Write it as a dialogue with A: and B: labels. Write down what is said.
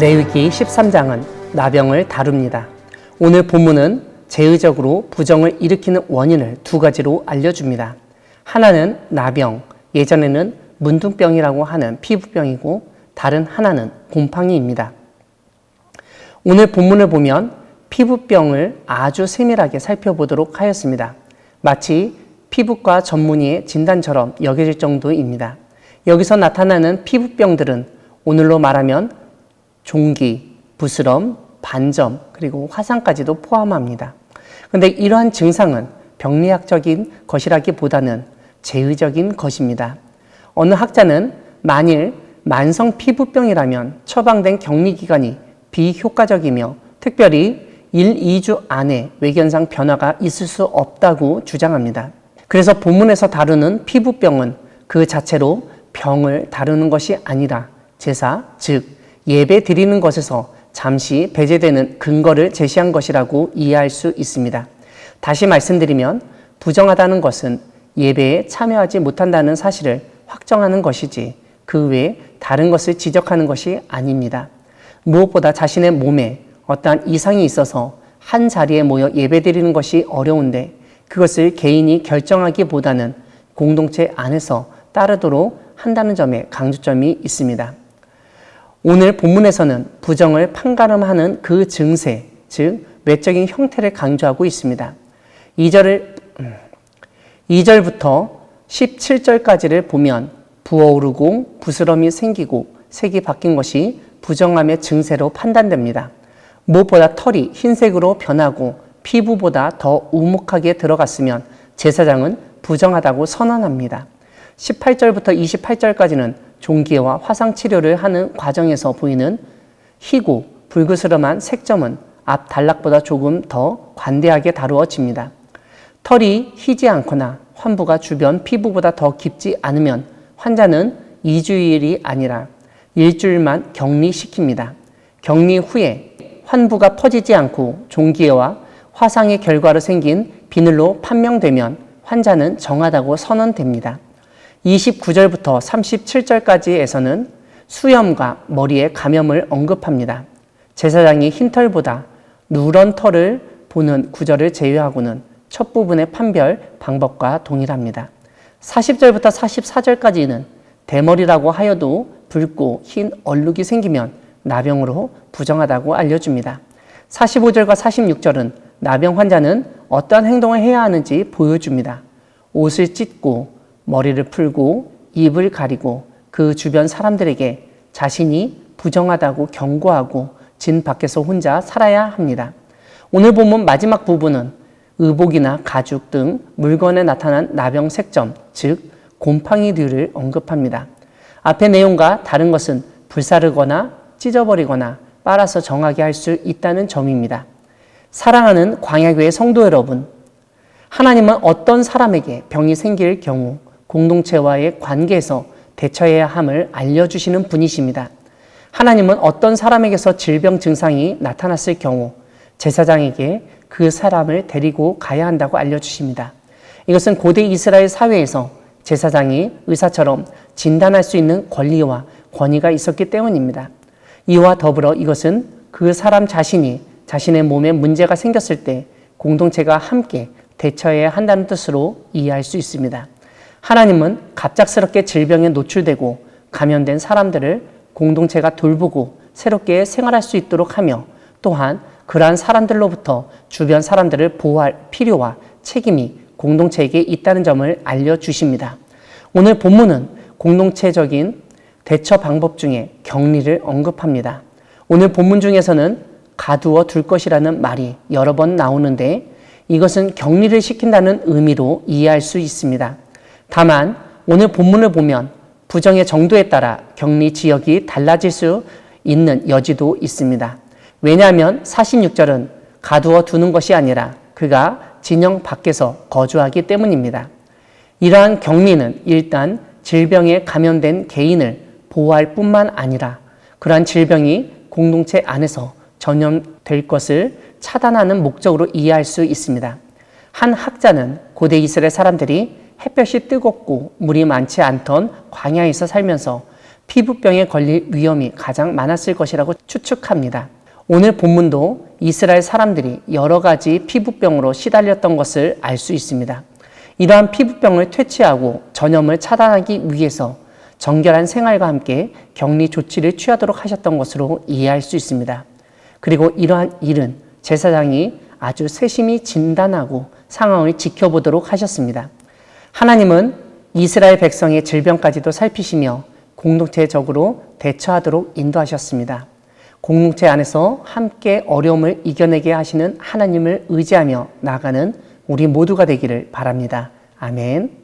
A: 레위기 13장은 나병을 다룹니다. 오늘 본문은 제의적으로 부정을 일으키는 원인을 두 가지로 알려줍니다. 하나는 나병, 예전에는 문둥병이라고 하는 피부병이고 다른 하나는 곰팡이입니다. 오늘 본문을 보면 피부병을 아주 세밀하게 살펴보도록 하였습니다. 마치 피부과 전문의의 진단처럼 여겨질 정도입니다. 여기서 나타나는 피부병들은 오늘로 말하면 종기, 부스럼, 반점, 그리고 화상까지도 포함합니다. 그런데 이러한 증상은 병리학적인 것이라기보다는 제의적인 것입니다. 어느 학자는 만일 만성 피부병이라면 처방된 격리기간이 비효과적이며 특별히 1, 2주 안에 외견상 변화가 있을 수 없다고 주장합니다. 그래서 본문에서 다루는 피부병은 그 자체로 병을 다루는 것이 아니라 제사, 즉 예배 드리는 것에서 잠시 배제되는 근거를 제시한 것이라고 이해할 수 있습니다. 다시 말씀드리면 부정하다는 것은 예배에 참여하지 못한다는 사실을 확정하는 것이지 그 외에 다른 것을 지적하는 것이 아닙니다. 무엇보다 자신의 몸에 어떠한 이상이 있어서 한 자리에 모여 예배드리는 것이 어려운데 그것을 개인이 결정하기보다는 공동체 안에서 따르도록 한다는 점에 강조점이 있습니다. 오늘 본문에서는 부정을 판가름하는 그 증세, 즉 외적인 형태를 강조하고 있습니다. 2절부터 17절까지를 보면 부어오르고 부스럼이 생기고 색이 바뀐 것이 부정함의 증세로 판단됩니다. 무엇보다 털이 흰색으로 변하고 피부보다 더 우묵하게 들어갔으면 제사장은 부정하다고 선언합니다. 18절부터 28절까지는 종기와 화상 치료를 하는 과정에서 보이는 희고 불그스름한 색점은 앞 단락보다 조금 더 관대하게 다루어집니다. 털이 희지 않거나 환부가 주변 피부보다 더 깊지 않으면 환자는 2주일이 아니라 일주일만 격리시킵니다. 격리 후에 환부가 퍼지지 않고 종기와 화상의 결과로 생긴 비늘로 판명되면 환자는 정하다고 선언됩니다. 29절부터 37절까지에서는 수염과 머리에 감염을 언급합니다. 제사장이 흰 털보다 누런 털을 보는 구절을 제외하고는 첫 부분의 판별 방법과 동일합니다. 40절부터 44절까지는 대머리라고 하여도 붉고 흰 얼룩이 생기면 나병으로 부정하다고 알려줍니다. 45절과 46절은 나병 환자는 어떠한 행동을 해야 하는지 보여줍니다. 옷을 찢고 머리를 풀고 입을 가리고 그 주변 사람들에게 자신이 부정하다고 경고하고 진 밖에서 혼자 살아야 합니다. 오늘 본문 마지막 부분은 의복이나 가죽 등 물건에 나타난 나병 색점, 즉 곰팡이들을 언급합니다. 앞의 내용과 다른 것은 불사르거나 찢어버리거나 빨아서 정하게 할 수 있다는 점입니다. 사랑하는 광야교회 성도 여러분, 하나님은 어떤 사람에게 병이 생길 경우 공동체와의 관계에서 대처해야 함을 알려주시는 분이십니다. 하나님은 어떤 사람에게서 질병 증상이 나타났을 경우 제사장에게 그 사람을 데리고 가야 한다고 알려주십니다. 이것은 고대 이스라엘 사회에서 제사장이 의사처럼 진단할 수 있는 권리와 권위가 있었기 때문입니다. 이와 더불어 이것은 그 사람 자신이 자신의 몸에 문제가 생겼을 때 공동체가 함께 대처해야 한다는 뜻으로 이해할 수 있습니다. 하나님은 갑작스럽게 질병에 노출되고 감염된 사람들을 공동체가 돌보고 새롭게 생활할 수 있도록 하며 또한 그러한 사람들로부터 주변 사람들을 보호할 필요와 책임이 공동체에게 있다는 점을 알려주십니다. 오늘 본문은 공동체적인 대처 방법 중에 격리를 언급합니다. 오늘 본문 중에서는 가두어 둘 것이라는 말이 여러 번 나오는데 이것은 격리를 시킨다는 의미로 이해할 수 있습니다. 다만 오늘 본문을 보면 부정의 정도에 따라 격리 지역이 달라질 수 있는 여지도 있습니다. 왜냐하면 46절은 가두어 두는 것이 아니라 그가 진영 밖에서 거주하기 때문입니다. 이러한 격리는 일단 질병에 감염된 개인을 보호할 뿐만 아니라 그러한 질병이 공동체 안에서 전염될 것을 차단하는 목적으로 이해할 수 있습니다. 한 학자는 고대 이스라엘 사람들이 햇볕이 뜨겁고 물이 많지 않던 광야에서 살면서 피부병에 걸릴 위험이 가장 많았을 것이라고 추측합니다. 오늘 본문도 이스라엘 사람들이 여러 가지 피부병으로 시달렸던 것을 알 수 있습니다. 이러한 피부병을 퇴치하고 전염을 차단하기 위해서 정결한 생활과 함께 격리 조치를 취하도록 하셨던 것으로 이해할 수 있습니다. 그리고 이러한 일은 제사장이 아주 세심히 진단하고 상황을 지켜보도록 하셨습니다. 하나님은 이스라엘 백성의 질병까지도 살피시며 공동체적으로 대처하도록 인도하셨습니다. 공동체 안에서 함께 어려움을 이겨내게 하시는 하나님을 의지하며 나아가는 우리 모두가 되기를 바랍니다. 아멘.